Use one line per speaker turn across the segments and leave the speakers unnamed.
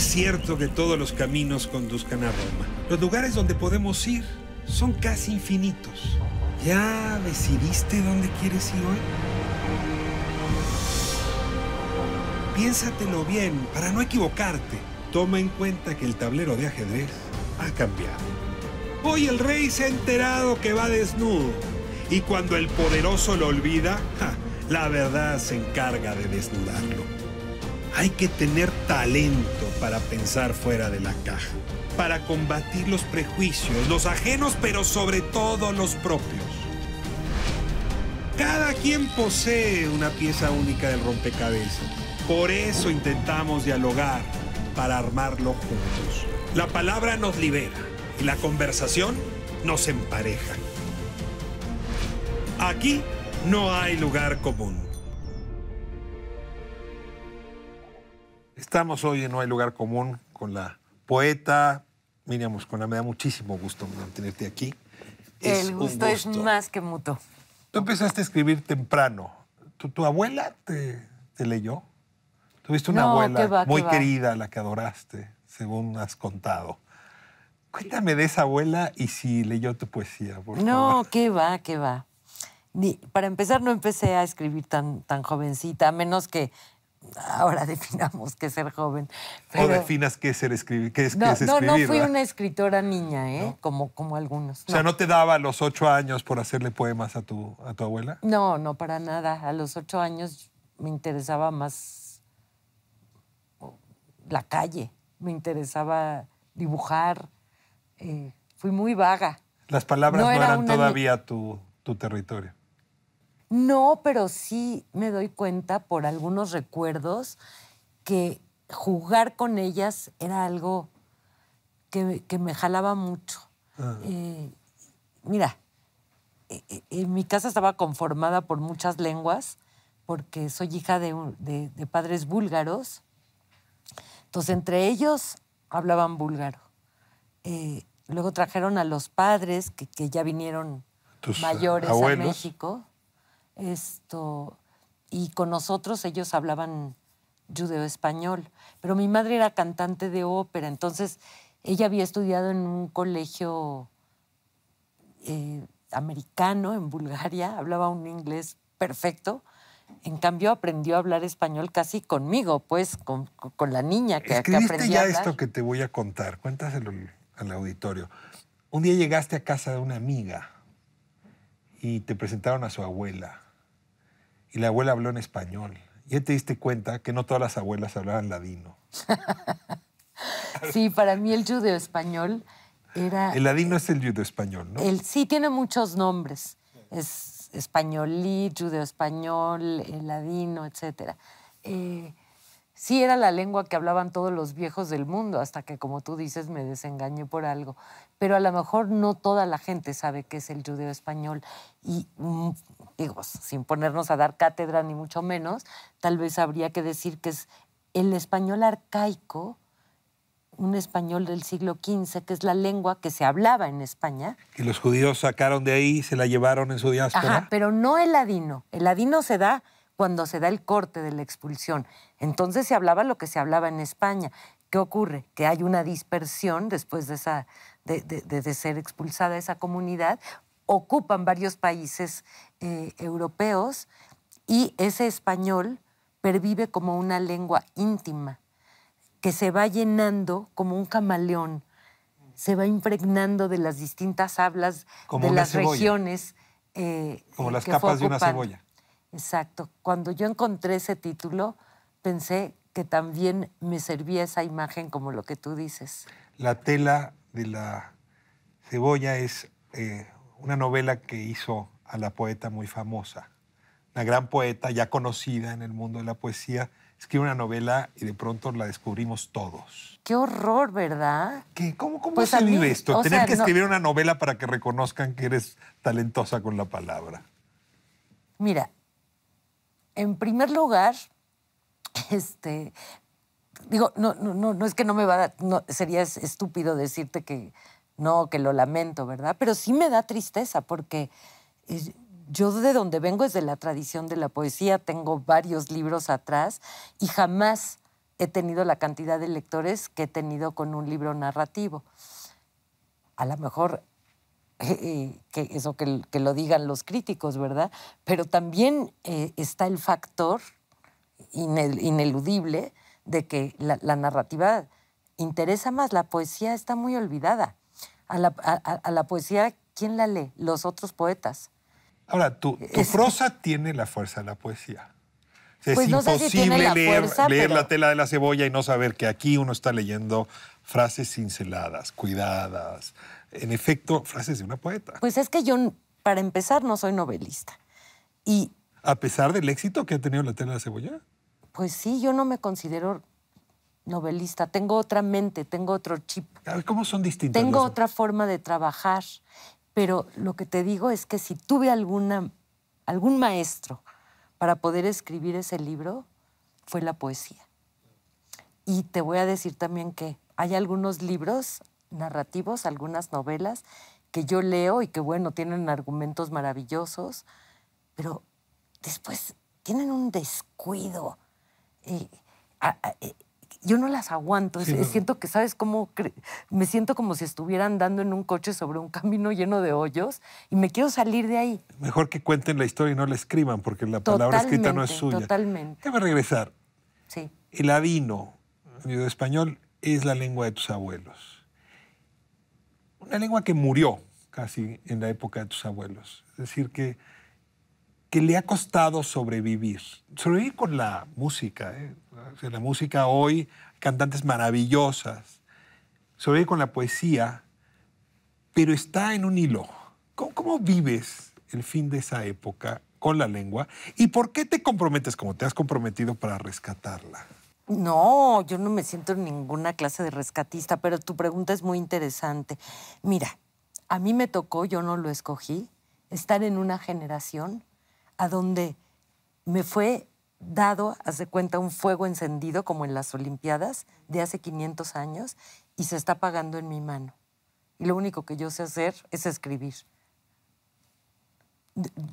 es cierto que todos los caminos conduzcan a Roma. Los lugares donde podemos ir son casi infinitos. ¿Ya decidiste dónde quieres ir hoy? Piénsatelo bien para no equivocarte. Toma en cuenta que el tablero de ajedrez ha cambiado. Hoy el rey se ha enterado que va desnudo. Y cuando el poderoso lo olvida, la verdad se encarga de desnudarlo. Hay que tener talento para pensar fuera de la caja, para combatir los prejuicios, los ajenos, pero sobre todo los propios. Cada quien posee una pieza única del rompecabezas. Por eso intentamos dialogar, para armarlo juntos. La palabra nos libera y la conversación nos empareja. Aquí no hay lugar común. Estamos hoy en No hay lugar común con la poeta Miriam Moscona. Me da muchísimo gusto tenerte aquí.
El gusto es más que mutuo.
Tú empezaste a escribir temprano. ¿Tu abuela te leyó? Tuviste una abuela muy querida, la que adoraste, según has contado. Cuéntame de esa abuela y si leyó tu poesía, por favor.
No, qué va. Para empezar, no empecé a escribir tan jovencita, a menos que ahora definamos qué es ser joven.
Pero... O definas qué es ser escribir.
No fui una escritora niña, ¿eh? ¿No? Como algunos.
O sea, ¿no te daba a los 8 años por hacerle poemas a tu abuela?
No, para nada. A los 8 años me interesaba más la calle, me interesaba dibujar. Fui muy vaga.
Las palabras no eran todavía tu territorio.
No, pero sí me doy cuenta por algunos recuerdos que jugar con ellas era algo que me jalaba mucho. Mira, mi casa estaba conformada por muchas lenguas porque soy hija de padres búlgaros. Entonces, entre ellos hablaban búlgaro. Luego trajeron a los padres que ya vinieron mayores abuelos a México. Y con nosotros ellos hablaban judeo-español. Pero mi madre era cantante de ópera, entonces ella había estudiado en un colegio americano en Bulgaria, hablaba un inglés perfecto. En cambio, aprendió a hablar español casi conmigo, pues, con la niña que aprendí a hablar.
Escribiste ya esto que te voy a contar. Cuéntaselo al auditorio. Un día llegaste a casa de una amiga y te presentaron a su abuela. Y la abuela habló en español. Y ya te diste cuenta que no todas las abuelas hablaban ladino.
Sí, para mí el judeo-español era...
El ladino es el judeo-español, ¿no?
Sí, tiene muchos nombres. Es españolí, judeo-español, ladino, etc. Sí era la lengua que hablaban todos los viejos del mundo, hasta que, como tú dices, me desengañé por algo. Pero a lo mejor no toda la gente sabe qué es el judeo-español. Y, digo, sin ponernos a dar cátedra ni mucho menos, tal vez habría que decir que es el español arcaico, un español del siglo XV, que es la lengua que se hablaba en España.
Que los judíos sacaron de ahí y se la llevaron en su diáspora.
Ajá, pero no el ladino. El ladino se da cuando se da el corte de la expulsión. Entonces se hablaba lo que se hablaba en España. ¿Qué ocurre? Que hay una dispersión después de ser expulsada esa comunidad. Ocupan varios países europeos y ese español pervive como una lengua íntima que se va llenando como un camaleón, se va impregnando de las distintas hablas
como
de las
cebolla.
Regiones.
Como las capas de una cebolla.
Exacto. Cuando yo encontré ese título, pensé que también me servía esa imagen como lo que tú dices.
La tela de la cebolla es una novela que hizo a la poeta muy famosa. Una gran poeta ya conocida en el mundo de la poesía. Escribe una novela y de pronto la descubrimos todos.
Qué horror, ¿verdad?
¿Cómo
pues
se vive esto? Tener que escribir
no...
una novela para que reconozcan que eres talentosa con la palabra.
Mira, en primer lugar, digo, no es que no me va a dar, sería estúpido decirte que no, que lo lamento, ¿verdad? Pero sí me da tristeza porque yo de donde vengo es de la tradición de la poesía, tengo varios libros atrás y jamás he tenido la cantidad de lectores que he tenido con un libro narrativo. A lo mejor que eso que lo digan los críticos, ¿verdad? Pero también está el factor ineludible de que la narrativa interesa más. La poesía está muy olvidada. A la poesía, ¿quién la lee? Los otros poetas.
Ahora, tu prosa tiene la fuerza de la poesía. O sea,
Pues
es
no sé si tiene
imposible
la fuerza,
leer
pero-
La tela de la cebolla y no saber que aquí uno está leyendo frases cinceladas, cuidadas. En efecto, frases de una poeta.
Pues es que yo, para empezar, no soy novelista. Y
A pesar del éxito que ha tenido La tela de la cebolla.
pues sí, yo no me considero novelista. Tengo otra mente, tengo otro chip.
A ver, ¿cómo son distintas?
Tengo
las-
otra forma de trabajar, pero lo que te digo es que si tuve algún maestro para poder escribir ese libro, fue la poesía. Y te voy a decir también que hay algunos libros narrativos, algunas novelas que yo leo y que, bueno, tienen argumentos maravillosos, pero después tienen un descuido. Yo no las aguanto.
Sí, no.
Siento que, ¿sabes cómo? Me siento como si estuviera andando en un coche sobre un camino lleno de hoyos y me quiero salir de ahí.
Mejor que cuenten la historia y no la escriban, porque la palabra escrita no es suya.
Totalmente.
Déjame regresar.
Sí.
El ladino, en español, es la lengua de tus abuelos. Una lengua que murió casi en la época de tus abuelos. Es decir, que le ha costado sobrevivir. Sobrevivir con la música. O sea, la música hoy, cantantes maravillosas. Sobrevivir con la poesía, pero está en un hilo. ¿Cómo vives el fin de esa época con la lengua? ¿Y por qué te comprometes como te has comprometido para rescatarla?
No, yo no me siento en ninguna clase de rescatista, pero tu pregunta es muy interesante. Mira, a mí me tocó, yo no lo escogí, estar en una generación a donde me fue dado, haz de cuenta, un fuego encendido como en las Olimpiadas de hace 500 años y se está apagando en mi mano. Y lo único que yo sé hacer es escribir.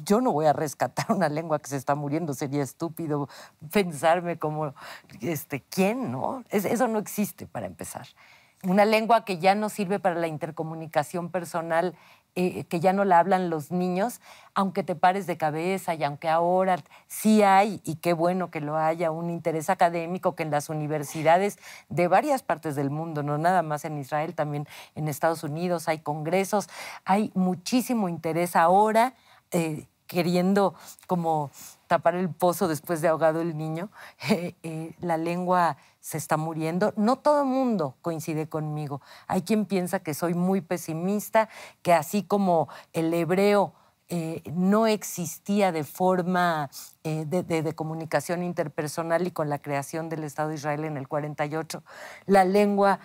Yo no voy a rescatar una lengua que se está muriendo, sería estúpido pensarme como, ¿quién, no? Eso no existe, para empezar. Una lengua que ya no sirve para la intercomunicación personal, que ya no la hablan los niños, aunque te pares de cabeza y aunque ahora sí hay, y qué bueno que lo haya, un interés académico que en las universidades de varias partes del mundo, no nada más en Israel, también en Estados Unidos hay congresos, hay muchísimo interés ahora, queriendo como tapar el pozo después de ahogado el niño. La lengua se está muriendo. No todo el mundo coincide conmigo. Hay quien piensa que soy muy pesimista, que así como el hebreo no existía de forma de comunicación interpersonal y con la creación del Estado de Israel en el 48, la lengua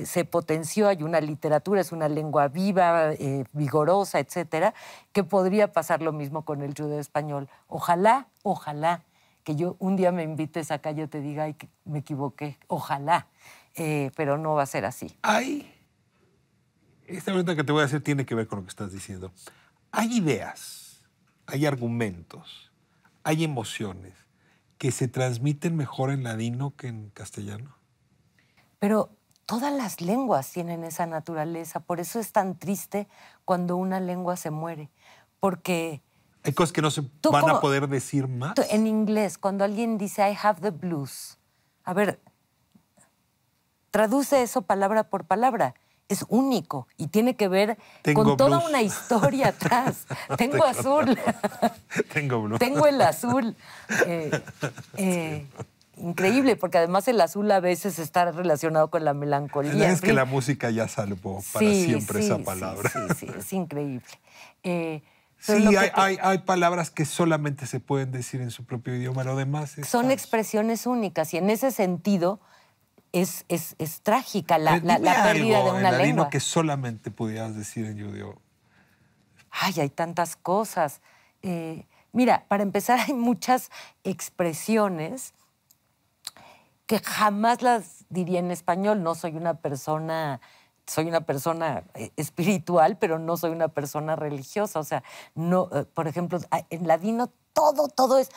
se potenció, hay una literatura, es una lengua viva, vigorosa, etcétera, que podría pasar lo mismo con el judeo español. Ojalá que yo un día me invites acá y yo te diga, ay, que me equivoqué, ojalá, pero no va a ser así.
Esta pregunta que te voy a hacer tiene que ver con lo que estás diciendo. Hay ideas, hay argumentos, hay emociones que se transmiten mejor en ladino que en castellano.
Pero todas las lenguas tienen esa naturaleza, por eso es tan triste cuando una lengua se muere, porque...
Hay cosas que no se van a poder decir más.
En inglés, cuando alguien dice I have the blues, a ver, traduce eso palabra por palabra. Es único y tiene que ver con toda una historia atrás. Tengo azul.
Tengo blues.
Tengo el azul. Increíble, porque además el azul a veces está relacionado con la melancolía.
Es que la música ya salvó para siempre esa palabra.
Sí, es increíble.
Sí, hay palabras que solamente se pueden decir en su propio idioma, lo demás es
son
falso.
expresiones únicas y en ese sentido es trágica la pérdida de una lengua.
Que solamente pudieras decir en judío.
Ay, hay tantas cosas. Mira, para empezar, hay muchas expresiones que jamás las diría en español. No soy una persona... Soy una persona espiritual, pero no soy una persona religiosa. O sea, no, por ejemplo, en ladino todo es,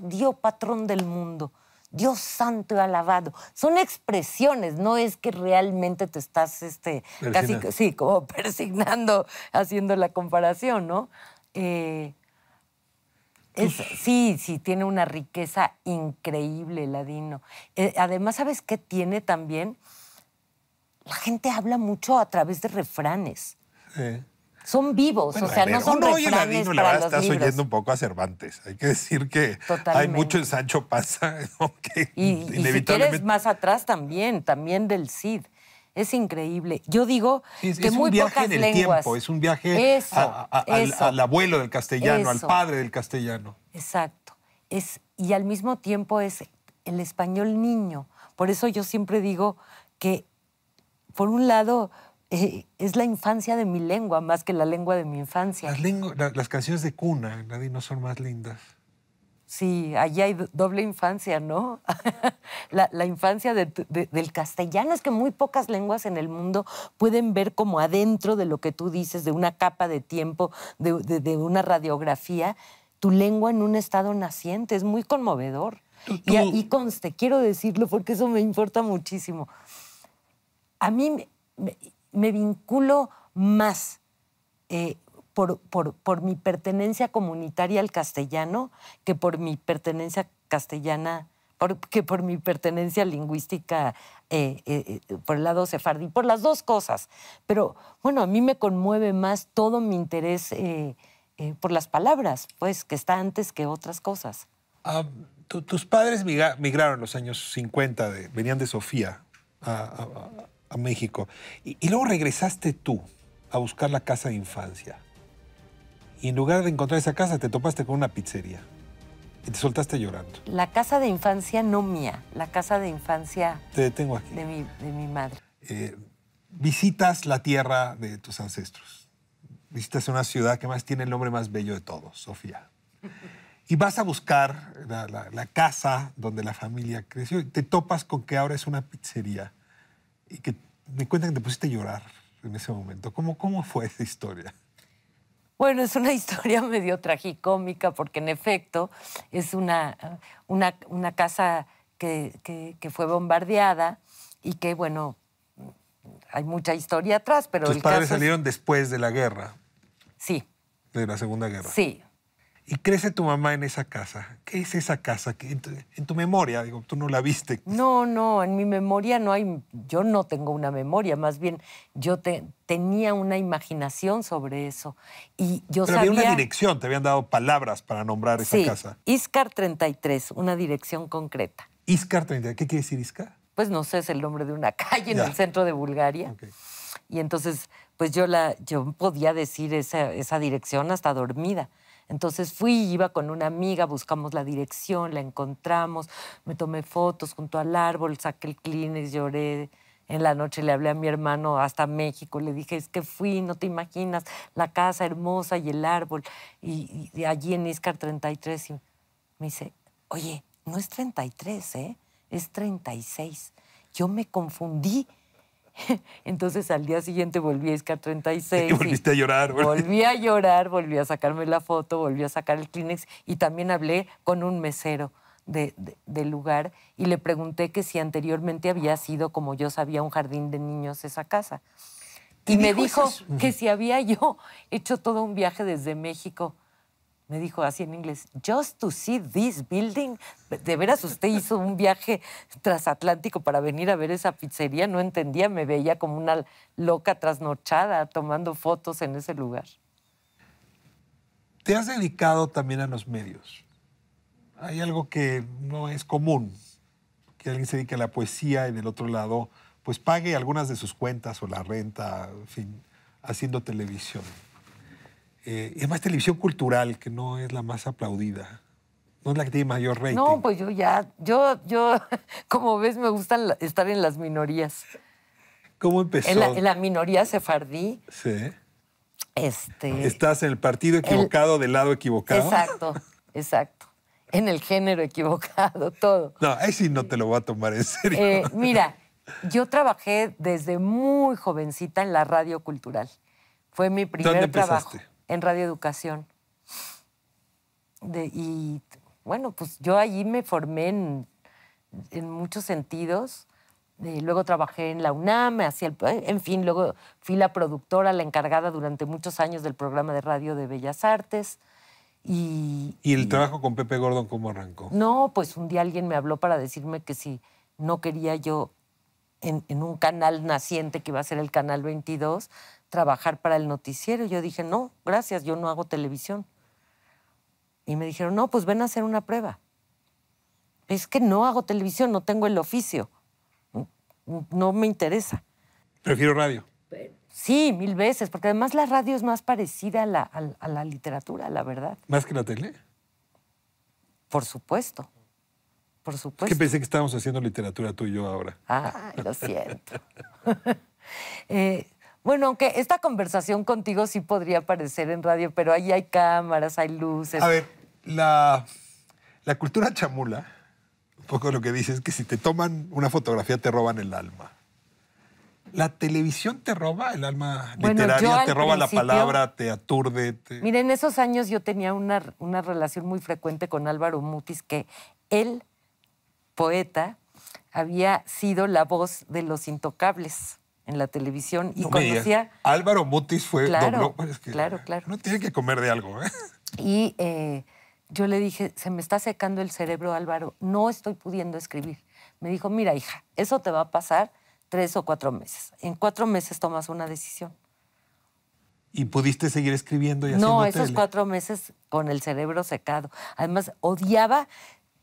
Dios, patrón del mundo. Dios santo y alabado. Son expresiones, no es que realmente te estás casi, sí, como persignando, haciendo la comparación, ¿no? Sí, tiene una riqueza increíble el ladino. Además, ¿sabes qué tiene también? La gente habla mucho a través de refranes. Son vivos,
bueno,
o sea, no son refranes
ladino,
para los
estás
libros.
oyendo un poco a Cervantes. Hay que decir que
Totalmente.
hay mucho en Sancho Panza, ¿no? Que
y si quieres más atrás también del Cid. Es increíble. Yo digo que muy pocas lenguas. Es un viaje en el tiempo,
es un viaje al abuelo del castellano, al padre del castellano.
Exacto. Y al mismo tiempo es el español niño. Por eso yo siempre digo que, por un lado, es la infancia de mi lengua más que la lengua de mi infancia.
Las canciones de cuna, nadie no son más lindas.
Sí, allí hay doble infancia, ¿no? la infancia del castellano. Es que muy pocas lenguas en el mundo pueden ver como adentro de lo que tú dices, de una capa de tiempo, de una radiografía, tu lengua en un estado naciente. Es muy conmovedor. Y conste, quiero decirlo porque eso me importa muchísimo. A mí me vinculo más por mi pertenencia comunitaria al castellano que por mi pertenencia castellana, que por mi pertenencia lingüística por el lado sefardí, por las dos cosas. Pero, bueno, a mí me conmueve más todo mi interés por las palabras, pues, que está antes que otras cosas.
Tus padres migraron en los años 50, venían de Sofía a México, y luego regresaste tú a buscar la casa de infancia. Y en lugar de encontrar esa casa, te topaste con una pizzería y te soltaste llorando.
La casa de infancia no mía, la casa de infancia...
Te detengo aquí.
De mi madre.
Visitas la tierra de tus ancestros. Visitas una ciudad que más tiene el nombre más bello de todos, Sofía. Y vas a buscar la casa donde la familia creció y te topas con que ahora es una pizzería. Y que me cuentan que te pusiste a llorar en ese momento. ¿Cómo fue esa historia?
Bueno, es una historia medio tragicómica porque, en efecto, es una casa que fue bombardeada y que, bueno, hay mucha historia atrás, pero
¿Tus padres salieron después de la guerra?
Sí.
¿De la Segunda Guerra?
Sí.
Y crece tu mamá en esa casa. ¿Qué es esa casa? En tu memoria, digo, tú no la viste.
No, en mi memoria no hay... Yo no tengo una memoria, más bien yo tenía una imaginación sobre eso. Y yo
Pero
sabía...
había una dirección, te habían dado palabras para nombrar esa casa.
Íscar 33, una dirección concreta.
Íscar 33, ¿qué quiere decir Íscar?
Pues no sé, es el nombre de una calle en el centro de Bulgaria.
Okay.
Y entonces, pues yo podía decir esa dirección hasta dormida. Entonces iba con una amiga, buscamos la dirección, la encontramos, me tomé fotos junto al árbol, saqué el Kleenex, lloré. En la noche le hablé a mi hermano hasta México, le dije, es que fui, no te imaginas, la casa hermosa y el árbol. Y allí en Íscar 33, y me dice, oye, no es 33, es 36. Yo me confundí. Entonces al día siguiente volví a Íscar 36.
Y volviste a llorar.
Volví a llorar, volví a sacarme la foto, volví a sacar el Kleenex y también hablé con un mesero del lugar y le pregunté que si anteriormente había sido, como yo sabía, un jardín de niños esa casa. Y me dijo que si había yo hecho todo un viaje desde México. Me dijo así en inglés, just to see this building. ¿De veras usted hizo un viaje transatlántico para venir a ver esa pizzería? No entendía, me veía como una loca trasnochada tomando fotos en ese lugar.
Te has dedicado también a los medios. Hay algo que no es común, que alguien se dedique a la poesía y del otro lado pues pague algunas de sus cuentas o la renta, en fin, haciendo televisión. Y además televisión cultural, que no es la más aplaudida. No es la que tiene mayor rating.
No, pues yo como ves, me gusta estar en las minorías.
¿Cómo empezó?
En la minoría sefardí.
Sí.
Estás
en el partido equivocado, del lado equivocado.
Exacto. En el género equivocado, todo.
No, ahí sí no te lo voy a tomar en serio.
Mira, yo trabajé desde muy jovencita en la radio cultural. Fue mi primer trabajo.
¿Dónde empezaste?
En Radio Educación. Y bueno, pues yo allí me formé en muchos sentidos. Luego trabajé en la UNAM, en fin, luego fui la productora, la encargada durante muchos años del programa de radio de Bellas Artes.
¿Y el trabajo con Pepe Gordon cómo arrancó?
No, pues un día alguien me habló para decirme que si no quería yo en un canal naciente que iba a ser el Canal 22, trabajar para el noticiero. Yo dije, no, gracias, yo no hago televisión. Y me dijeron, no, pues ven a hacer una prueba. Es que no hago televisión, no tengo el oficio. No me interesa.
Prefiero radio.
Sí, 1000 veces, porque además la radio es más parecida a la literatura, la verdad.
¿Más que la tele?
Por supuesto. Por supuesto.
Es que pensé que estábamos haciendo literatura tú y yo ahora.
Ah, lo siento. Bueno, aunque esta conversación contigo sí podría aparecer en radio, pero ahí hay cámaras, hay luces.
A ver, la cultura chamula, un poco lo que dice es que si te toman una fotografía te roban el alma. ¿La televisión te roba el alma literaria? ¿Te roba la palabra? ¿Te aturde?
Mira, en esos años yo tenía una relación muy frecuente con Álvaro Mutis, que él, poeta, había sido la voz de Los Intocables en la televisión y conocía...
Álvaro Mutis fue...
Claro,
es que
claro.
No tiene que comer de algo, ¿eh?
Y yo le dije, se me está secando el cerebro, Álvaro, no estoy pudiendo escribir. Me dijo, mira, hija, eso te va a pasar 3 o 4 meses. En 4 meses tomas una decisión.
¿Y pudiste seguir escribiendo y haciendo
No,
tele?
esos 4 meses con el cerebro secado. Además, odiaba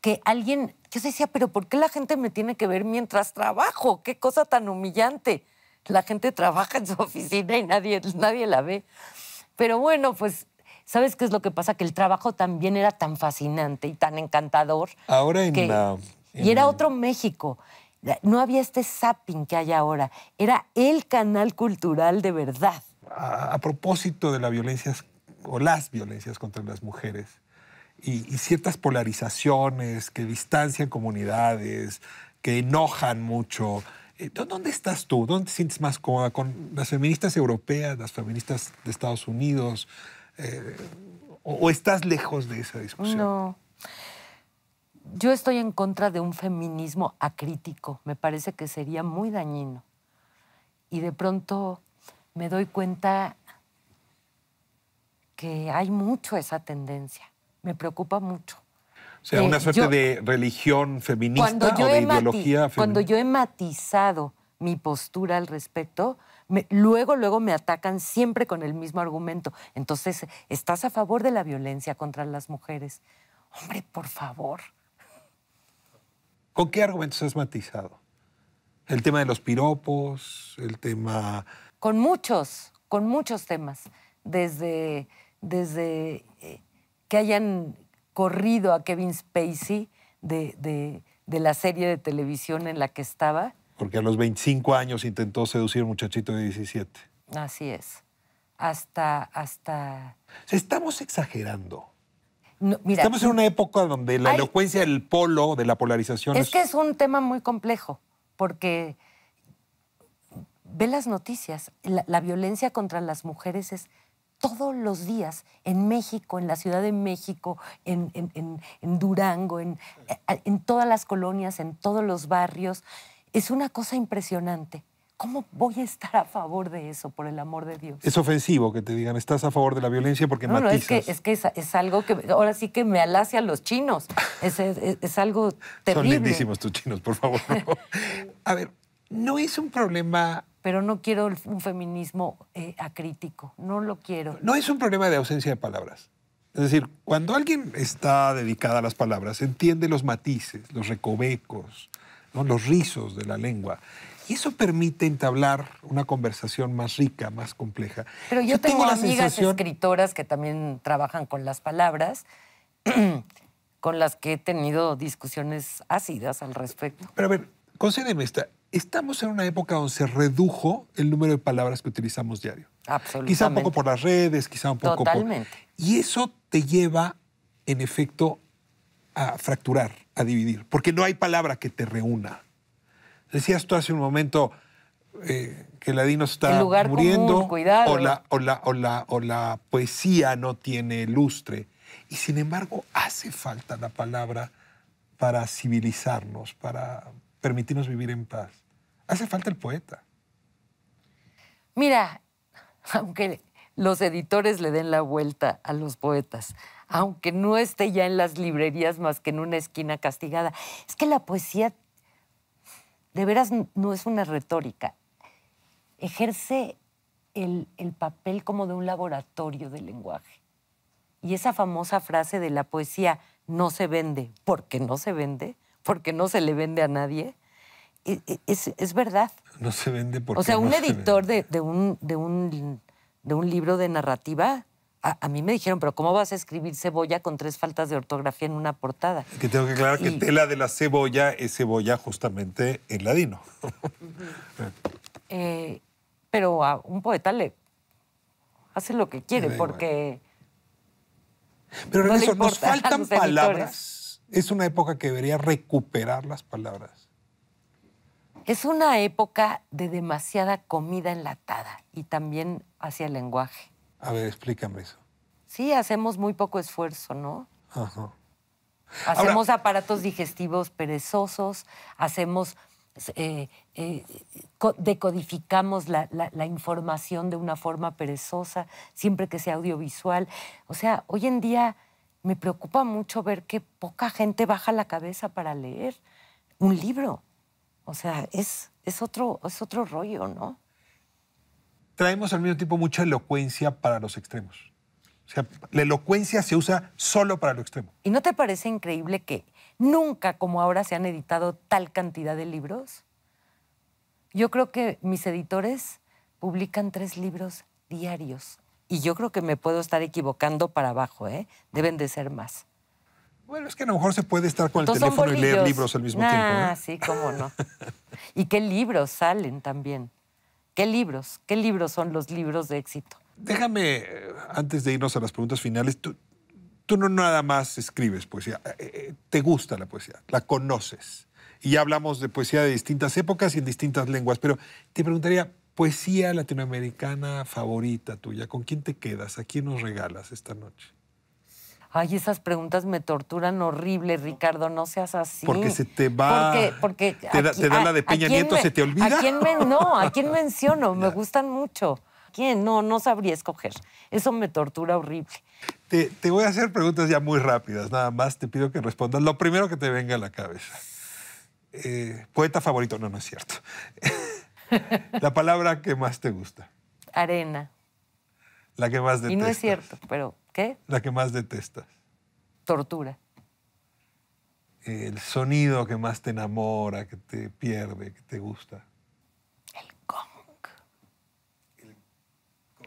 que alguien... Yo decía, pero ¿por qué la gente me tiene que ver mientras trabajo? ¡Qué cosa tan humillante! La gente trabaja en su oficina y nadie la ve. Pero bueno, pues, ¿sabes qué es lo que pasa? Que el trabajo también era tan fascinante y tan encantador.
Ahora
y era otro México. No había este zapping que hay ahora. Era el canal cultural de verdad.
A propósito de la violencia o las violencias contra las mujeres y ciertas polarizaciones que distancian comunidades, que enojan mucho, ¿dónde estás tú? ¿Dónde te sientes más cómoda? ¿Con las feministas europeas, las feministas de Estados Unidos? ¿O estás lejos de esa discusión?
No. Yo estoy en contra de un feminismo acrítico. Me parece que sería muy dañino. Y de pronto me doy cuenta que hay mucho esa tendencia. Me preocupa mucho.
O sea, una suerte de religión feminista o de ideología feminista.
Cuando yo he matizado mi postura al respecto, luego me atacan siempre con el mismo argumento. Entonces, ¿estás a favor de la violencia contra las mujeres? Hombre, por favor.
¿Con qué argumentos has matizado? ¿El tema de los piropos? ¿El tema...?
Con muchos temas. Desde que hayan corrido a Kevin Spacey de la serie de televisión en la que estaba.
Porque a los 25 años intentó seducir a un muchachito de 17.
Así es. Hasta...
Estamos exagerando.
No, mira,
estamos en una época donde la elocuencia del polo, de la polarización...
Es que es un tema muy complejo, porque ve las noticias. La violencia contra las mujeres es todos los días en México, en la Ciudad de México, en Durango, en todas las colonias, en todos los barrios. Es una cosa impresionante. ¿Cómo voy a estar a favor de eso, por el amor de Dios?
Es ofensivo que te digan, estás a favor de la violencia porque matizas.
No, es que es algo que ahora sí que me alace a los chinos. Es algo terrible.
Son lindísimos tus chinos, por favor. A ver, no es un problema...
Pero no quiero un feminismo acrítico, no lo quiero.
No es un problema de ausencia de palabras. Es decir, cuando alguien está dedicada a las palabras, entiende los matices, los recovecos, ¿no? Los rizos de la lengua. Y eso permite entablar una conversación más rica, más compleja.
Pero yo tengo amigas escritoras que también trabajan con las palabras, con las que he tenido discusiones ácidas al respecto.
Pero a ver, concédeme esta. Estamos en una época donde se redujo el número de palabras que utilizamos diario.
Absolutamente.
Quizá un poco por las redes, quizá un poco
Totalmente.
Y eso te lleva, en efecto, a fracturar, a dividir. Porque no hay palabra que te reúna. Decías tú hace un momento que la Dino está muriendo,
común, cuidado.
o la poesía no tiene lustre. Y sin embargo, hace falta la palabra para civilizarnos, para permitirnos vivir en paz. Hace falta el poeta.
Mira, aunque los editores le den la vuelta a los poetas, aunque no esté ya en las librerías más que en una esquina castigada, es que la poesía de veras no es una retórica. Ejerce el papel como de un laboratorio del lenguaje. Y esa famosa frase de la poesía no se vende porque no se vende, porque no se le vende a nadie, es verdad.
No se vende porque
o sea, un
no se
editor
vende.
de un libro de narrativa, a mí me dijeron, pero ¿cómo vas a escribir cebolla con 3 faltas de ortografía en una portada?
Que tengo que aclarar que tela de la cebolla es cebolla justamente en ladino.
Pero a un poeta le hace lo que quiere,
da igual.
porque
Pero
no le
eso, nos
importa a
faltan
los editores.
palabras. Es una época que debería recuperar las palabras.
es una época de demasiada comida enlatada y también hacia el lenguaje.
A ver, explícame eso.
Sí, hacemos muy poco esfuerzo, ¿no?
Ajá.
Hacemos aparatos digestivos perezosos, hacemos, decodificamos la información de una forma perezosa, siempre que sea audiovisual. O sea, hoy en día me preocupa mucho ver que poca gente baja la cabeza para leer un libro. O sea, es otro rollo, ¿no?
Traemos al mismo tiempo mucha elocuencia para los extremos. O sea, la elocuencia se usa solo para lo extremo.
¿Y no te parece increíble que nunca como ahora se han editado tal cantidad de libros? Yo creo que mis editores publican 3 libros diarios. Y yo creo que me puedo estar equivocando para abajo, ¿eh? Deben de ser más.
Bueno, es que a lo mejor se puede estar con el
Entonces, son
teléfono y leer
bolillos.
libros al mismo tiempo, ¿no?
Sí, cómo no. ¿Y qué libros salen también? ¿Qué libros? ¿Qué libros son los libros de éxito?
Déjame, antes de irnos a las preguntas finales, tú no nada más escribes poesía, te gusta la poesía, la conoces. Y ya hablamos de poesía de distintas épocas y en distintas lenguas, pero te preguntaría, poesía latinoamericana favorita tuya, ¿con quién te quedas? ¿A quién nos regalas esta noche?
Ay, esas preguntas me torturan horrible, Ricardo, no seas así.
Porque se te va...
Porque
te da la de Peña Nieto, ¿se te olvida?
¿A quién menciono? Me gustan mucho. ¿Quién? No sabría escoger. Eso me tortura horrible.
Te voy a hacer preguntas ya muy rápidas, nada más te pido que respondas lo primero que te venga a la cabeza. ¿Poeta favorito? No, no es cierto. La palabra que más te gusta.
Arena.
La que más detestas.
Y no es cierto, pero ¿qué?
La que más detestas.
Tortura.
El sonido que más te enamora, que te pierde, que te gusta.
El gong.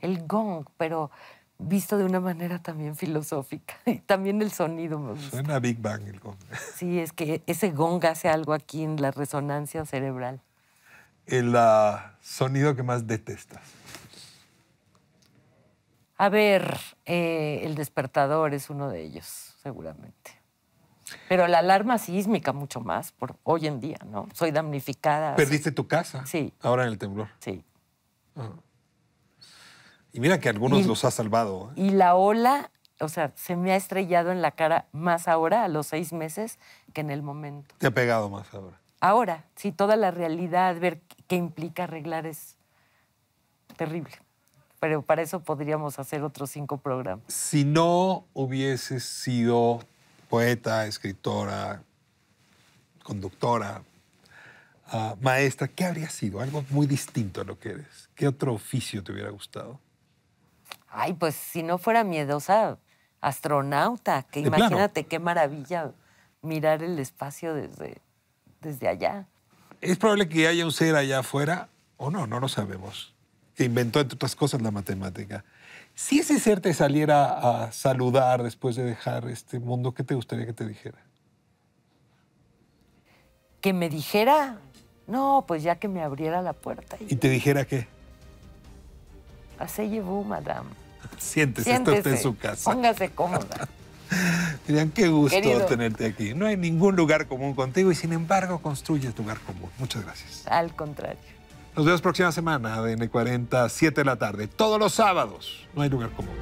El gong, pero visto de una manera también filosófica. Y también el sonido me gusta.
Suena a Big Bang el gong.
Sí, es que ese gong hace algo aquí en la resonancia cerebral.
El sonido que más detestas.
A ver, el despertador es uno de ellos, seguramente. Pero la alarma sísmica mucho más, por hoy en día, ¿no? Soy damnificada.
¿Perdiste tu casa?
Sí.
Ahora en el temblor.
Sí.
Y mira que algunos los ha salvado.
Y la ola, o sea, se me ha estrellado en la cara más ahora, a los 6 meses, que en el momento.
Te ha pegado más ahora.
Ahora, sí, toda la realidad, ver qué implica arreglar es terrible. Pero para eso podríamos hacer otros 5 programas.
Si no hubieses sido poeta, escritora, conductora, maestra, ¿qué habría sido? Algo muy distinto a lo que eres. ¿Qué otro oficio te hubiera gustado?
Ay, pues si no fuera miedosa, astronauta, que
De plano.
imagínate qué maravilla mirar el espacio desde allá.
Es probable que haya un ser allá afuera, o no, no lo sabemos, que inventó, entre otras cosas, la matemática. Si ese ser te saliera a saludar después de dejar este mundo, ¿qué te gustaría que te dijera?
Que me dijera, no, pues ya que me abriera la puerta.
¿Y te dijera qué?
Asseyez-vous, madame.
Siéntese, está usted en su casa.
Póngase cómoda.
Dirían, qué gusto
Querido.
tenerte aquí. No hay ningún lugar común contigo y sin embargo construyes lugar común. Muchas gracias.
Al contrario.
Nos vemos próxima semana, ADN 40, 7 de la tarde. Todos los sábados. No hay lugar común.